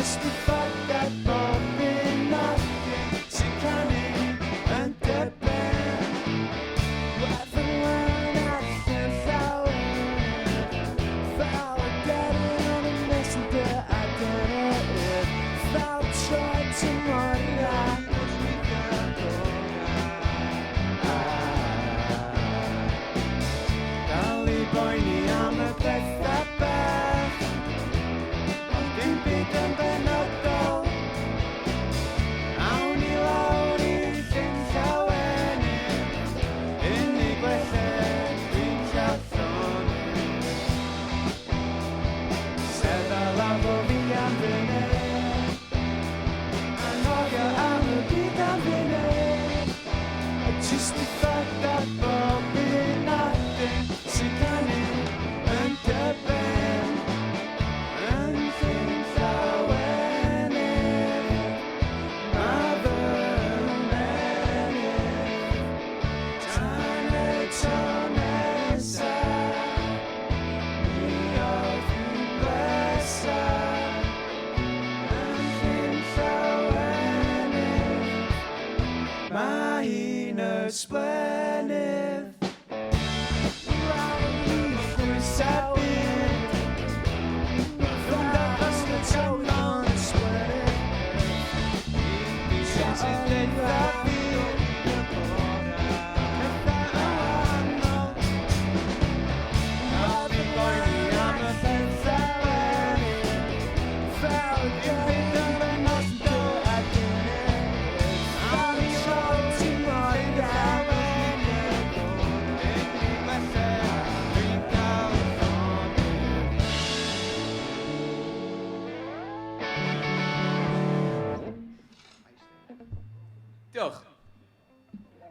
Jyst i ffordd a bob un nodyn sy'n canu yn dy ben. Wefan lan allan llawer, fel y deryn o'n y messenger a dyr, fel troed tymor i ran. Dal i boeni am y bethau beth, ond dim byd yn benodol. Awn i lawr i'r llyn llawenydd, unig blether dwi'n llathon. Sedda lafo fi am funud, anghofio am y byd am funud, a jyst i ffordd a bob un nodyn sy'n canu yn dy ben. Yn llyn llawenydd, ma' fy ymennydd tan y tro nesa. Mi oedd hi'n blesa. Yn llyn llawenydd, ma' hi'n ysblenydd. Lawr i chwysa byd, rhwng dros y tywon ysblenydd. Sy'n deitha fi pethau wahanol. Dal i boeni am y pethau wenydd, fel y deryn yn benodol a dynydd. Am i troed tymor i ran. Unig blether dwi'n cael ffoni. Diolch.